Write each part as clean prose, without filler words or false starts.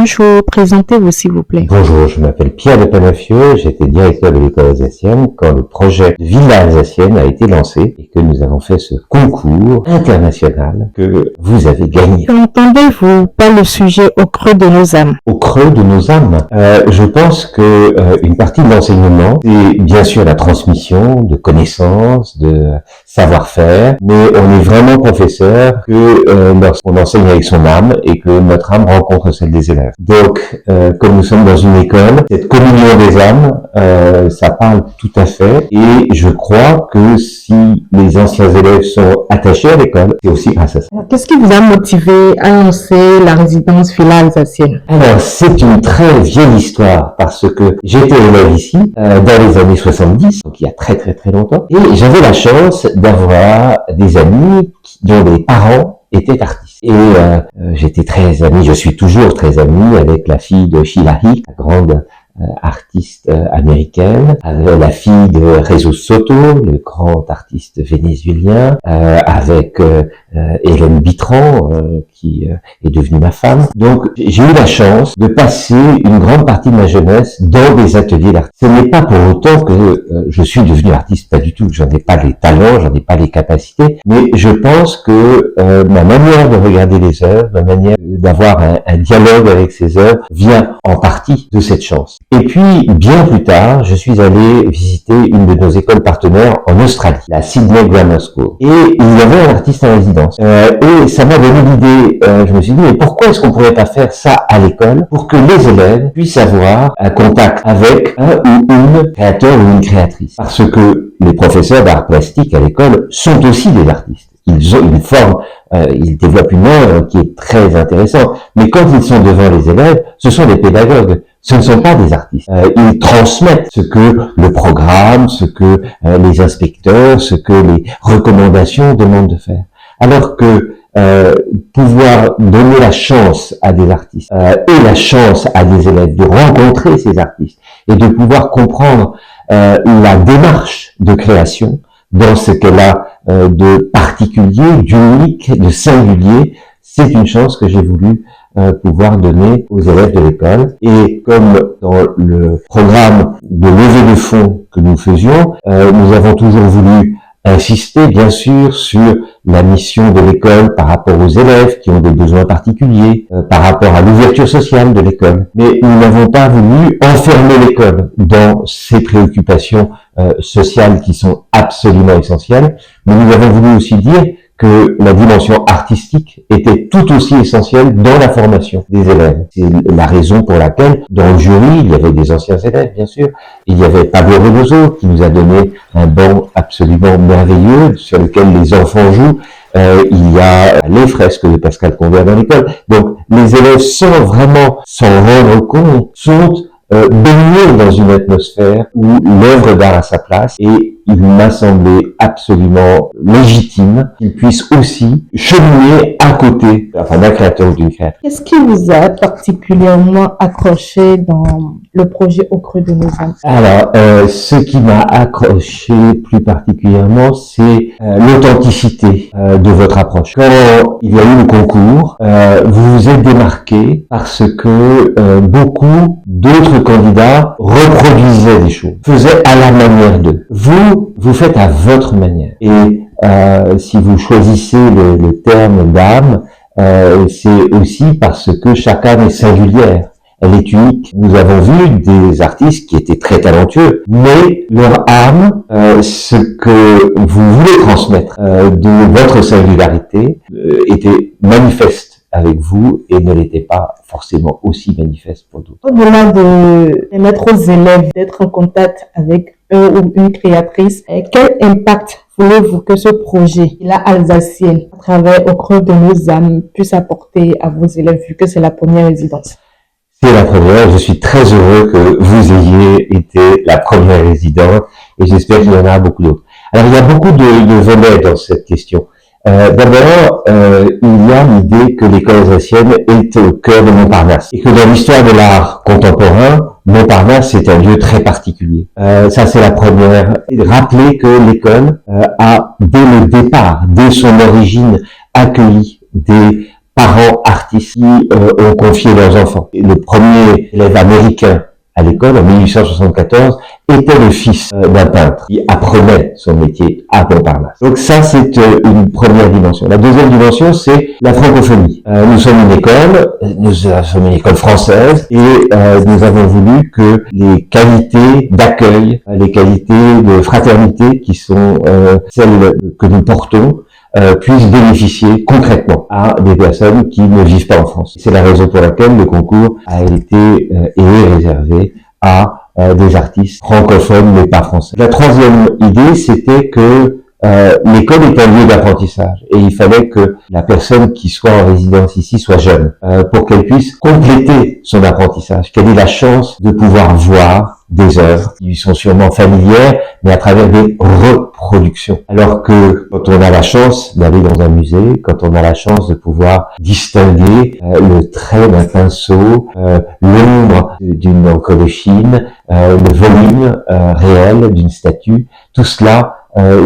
bonjour, présentez-vous s'il vous plaît. Bonjour, je m'appelle Pierre de Panafieux, j'étais directeur de l'école alsacienne quand le projet de Villa alsacienne a été lancé et que nous avons fait ce concours international que vous avez gagné. Qu'entendez-vous par le sujet au creux de nos âmes? Au creux de nos âmes, je pense que une partie de l'enseignement, c'est bien sûr la transmission de connaissances, de savoir-faire, mais on est vraiment professeur que lorsqu'on enseigne avec son âme et que notre âme rencontre celle des élèves. Donc, comme nous sommes dans une école, cette communion des âmes, ça parle tout à fait. Et je crois que si les anciens élèves sont attachés à l'école, c'est aussi grâce à ça. Qu'est-ce qui vous a motivé à lancer la résidence Villa alsacienne? Alors, c'est une très vieille histoire parce que j'étais élève ici dans les années 70, donc il y a très très très longtemps, et j'avais la chance d'avoir des amis dont les parents étaient artistes. Et j'étais très ami, je suis toujours très ami avec la fille de Sheila Hicks, la grande artiste américaine, avec la fille de Jesus Soto, le grand artiste vénézuélien, avec Hélène Bitran, qui est devenue ma femme. Donc j'ai eu la chance de passer une grande partie de ma jeunesse dans des ateliers d'art. Ce n'est pas pour autant que je suis devenu artiste, pas du tout. J'en ai pas les talents, j'en ai pas les capacités, mais je pense que ma manière de regarder les œuvres, ma manière d'avoir un dialogue avec ces œuvres vient en partie de cette chance. Et puis, bien plus tard, je suis allé visiter une de nos écoles partenaires en Australie, la Sydney Grammar School. Et il y avait un artiste en résidence. Et ça m'a donné l'idée, je me suis dit, mais pourquoi est-ce qu'on pourrait pas faire ça à l'école pour que les élèves puissent avoir un contact avec un ou une créateur ou une créatrice? Parce que les professeurs d'art plastique à l'école sont aussi des artistes. Ils forment, ils développent une œuvre qui est très intéressante. Mais quand ils sont devant les élèves, ce sont des pédagogues. Ce ne sont pas des artistes. Ils transmettent ce que le programme, ce que les inspecteurs, ce que les recommandations demandent de faire. Alors que pouvoir donner la chance à des artistes et la chance à des élèves de rencontrer ces artistes et de pouvoir comprendre la démarche de création dans ce qu'elle a de particulier, d'unique, de singulier, c'est une chance que j'ai voulu pouvoir donner aux élèves de l'école. Et comme dans le programme de levée de fonds que nous faisions, nous avons toujours voulu insister bien sûr sur la mission de l'école par rapport aux élèves qui ont des besoins particuliers, par rapport à l'ouverture sociale de l'école. Mais nous n'avons pas voulu enfermer l'école dans ces préoccupations sociales qui sont absolument essentielles, mais nous avons voulu aussi dire que la dimension artistique était tout aussi essentielle dans la formation des élèves. C'est la raison pour laquelle, dans le jury, il y avait des anciens élèves, bien sûr. Il y avait Pablo Rebozo, qui nous a donné un banc absolument merveilleux, sur lequel les enfants jouent. Il y a les fresques de Pascal Convert dans l'école. Donc, les élèves, sans vraiment s'en rendre compte, sont baignés dans une atmosphère où l'œuvre d'art a sa place, et il m'a semblé absolument légitime qu'ils puissent aussi cheminer à côté d'un créateur ou d'une créatrice. Qu'est-ce qui vous a particulièrement accroché dans le projet Au creux de nos âmes? Alors, ce qui m'a accroché plus particulièrement, c'est l'authenticité de votre approche. Quand il y a eu le concours, vous vous êtes démarqué parce que beaucoup d'autres candidats reproduisaient des choses, faisaient à la manière d'eux. Vous faites à votre manière. Et si vous choisissez le terme d'âme, c'est aussi parce que chaque âme est singulière. Elle est unique. Nous avons vu des artistes qui étaient très talentueux, mais leur âme, ce que vous voulez transmettre de votre singularité, était manifeste avec vous et ne l'était pas forcément aussi manifeste pour d'autres. Au-delà de permettre aux élèves d'être en contact avec un ou une créatrice, quel impact voulez-vous que ce projet, la alsacienne, à travers Au creux de nos âmes, puisse apporter à vos élèves, vu que c'est la première résidence? C'est la première. Je suis très heureux que vous ayez été la première résidente et j'espère qu'il y en aura beaucoup d'autres. Alors, il y a beaucoup de volets dans cette question. D'abord, il y a l'idée que l'école alsacienne est au cœur de Montparnasse et que dans l'histoire de l'art contemporain, Montparnasse est un lieu très particulier. Ça, c'est la première. Rappeler que l'école a, dès le départ, dès son origine, accueilli des parents artistes qui ont confié leurs enfants. Et le premier élève américain à l'école, en 1874, était le fils d'un peintre qui apprenait son métier à Montparnasse. Donc ça, c'est une première dimension. La deuxième dimension, c'est la francophonie. Nous sommes une école française, et nous avons voulu que les qualités d'accueil, les qualités de fraternité qui sont celles que nous portons, puissent bénéficier concrètement à des personnes qui ne vivent pas en France. C'est la raison pour laquelle le concours a été et est réservé à des artistes francophones mais pas français. La troisième idée, c'était que l'école est un lieu d'apprentissage, et il fallait que la personne qui soit en résidence ici soit jeune pour qu'elle puisse compléter son apprentissage, qu'elle ait la chance de pouvoir voir des œuvres qui lui sont sûrement familières, mais à travers des reproductions. Alors que quand on a la chance d'aller dans un musée, quand on a la chance de pouvoir distinguer le trait d'un pinceau, l'ombre d'une encre de Chine, le volume réel d'une statue, tout cela,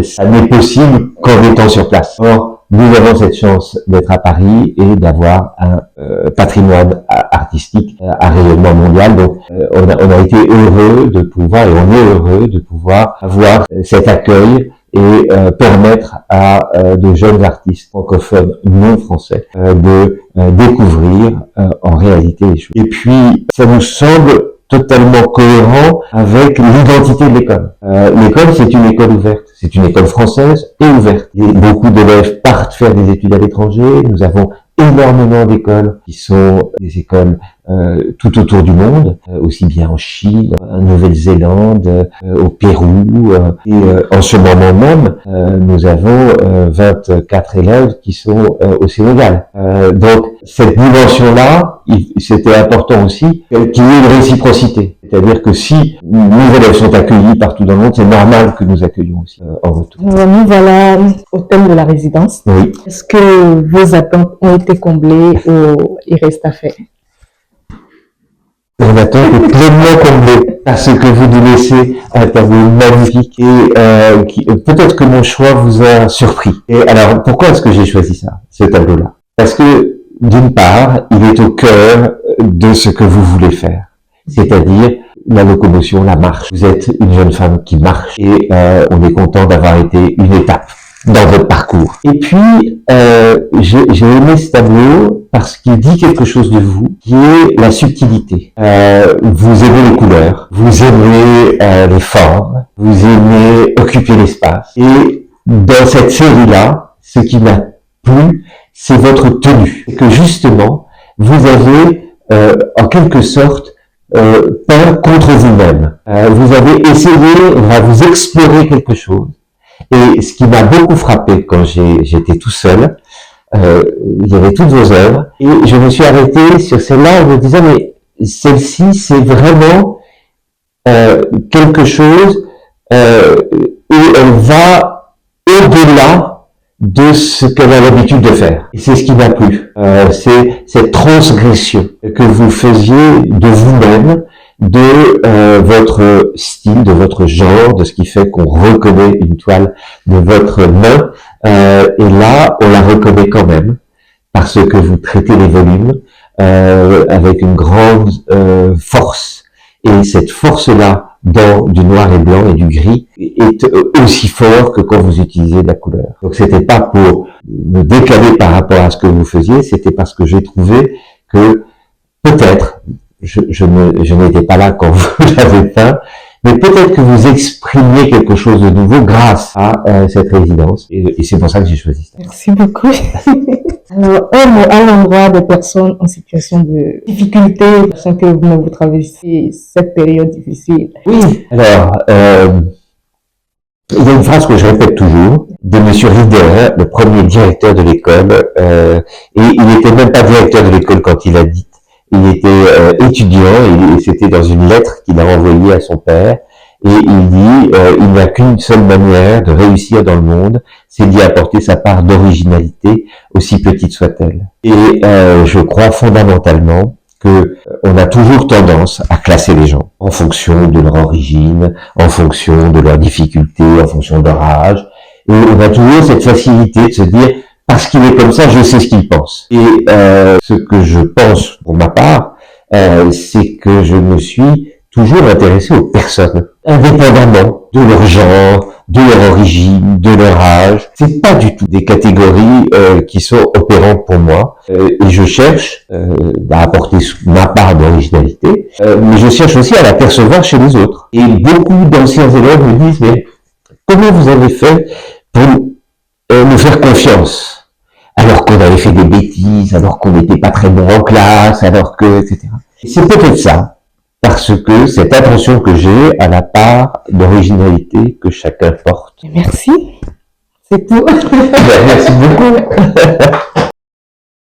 ça n'est possible qu'en étant sur place. Or, nous avons cette chance d'être à Paris et d'avoir un patrimoine artistique à rayonnement mondial. Donc, on a été heureux de pouvoir, et on est heureux de pouvoir avoir cet accueil et permettre à de jeunes artistes francophones non français de découvrir en réalité les choses. Et puis, ça nous semble totalement cohérent avec l'identité de l'école. L'école, c'est une école ouverte. C'est une école française et ouverte. Et beaucoup d'élèves partent faire des études à l'étranger. Nous avons énormément d'écoles qui sont des écoles tout autour du monde, aussi bien en Chine, en Nouvelle-Zélande, au Pérou. Et en ce moment même, nous avons 24 élèves qui sont au Sénégal. Donc, cette dimension-là, c'était important aussi qu'il y ait une réciprocité. C'est-à-dire que si nos élèves sont accueillis partout dans le monde, c'est normal que nous accueillions aussi en retour. Nous voilà au thème de la résidence. Oui. Est-ce que vos attentes ont été comblées ou il reste à faire? Mon attente est pleinement comblée parce que vous nous laissez un tableau magnifique et peut-être que mon choix vous a surpris. Et alors, pourquoi est-ce que j'ai choisi ça, ce tableau-là? Parce que, d'une part, il est au cœur de ce que vous voulez faire, c'est-à-dire la locomotion, la marche. Vous êtes une jeune femme qui marche et on est content d'avoir été une étape dans votre parcours. Et puis, j'ai aimé ce tableau parce qu'il dit quelque chose de vous, qui est la subtilité. Vous aimez les couleurs, vous aimez les formes, vous aimez occuper l'espace. Et dans cette série-là, ce qui m'a plu, c'est votre tenue. Et que justement, vous avez, en quelque sorte, peint contre vous-même. Vous avez essayé, vous explorer quelque chose. Et ce qui m'a beaucoup frappé quand j'étais tout seul, il y avait toutes vos œuvres, et je me suis arrêté sur celle-là en me disant, mais celle-ci, c'est vraiment quelque chose où elle va au-delà de ce qu'elle a l'habitude de faire. Et c'est ce qui m'a plu. C'est cette transgression que vous faisiez de vous-même, de votre style, de votre genre, de ce qui fait qu'on reconnaît une toile de votre main. Et là, on la reconnaît quand même, parce que vous traitez les volumes avec une grande force. Et cette force-là, dans du noir et blanc et du gris, est aussi fort que quand vous utilisez de la couleur. Donc c'était pas pour me décaler par rapport à ce que vous faisiez, c'était parce que j'ai trouvé que peut-être, je n'étais pas là quand vous l'avez peint, mais peut-être que vous exprimiez quelque chose de nouveau grâce à cette résidence. Et c'est pour ça que j'ai choisi ça. Merci beaucoup. Alors, un mot à l'endroit des personnes en situation de difficulté, sachant que vous traversez cette période difficile. Oui, alors, il y a une phrase que je répète toujours, de Monsieur Rieder, le premier directeur de l'école, et il n'était même pas directeur de l'école quand il a dit. Il était étudiant et c'était dans une lettre qu'il a envoyée à son père. Et il dit, il n'y a qu'une seule manière de réussir dans le monde, c'est d'y apporter sa part d'originalité, aussi petite soit-elle. Et je crois fondamentalement que on a toujours tendance à classer les gens en fonction de leur origine, en fonction de leurs difficultés, en fonction de leur âge. Et on a toujours cette facilité de se dire, parce qu'il est comme ça, je sais ce qu'il pense. Et ce que je pense pour ma part, c'est que je me suis toujours intéressé aux personnes, indépendamment de leur genre, de leur origine, de leur âge. C'est pas du tout des catégories qui sont opérantes pour moi. Et je cherche à apporter ma part d'originalité, mais je cherche aussi à la percevoir chez les autres. Et beaucoup d'anciens élèves me disent, mais comment vous avez fait pour nous faire confiance alors qu'on avait fait des bêtises, alors qu'on n'était pas très bon en classe, alors que, etc. Et c'est peut-être ça, parce que cette attention que j'ai à la part d'originalité que chacun porte. Merci. C'est tout. Merci beaucoup.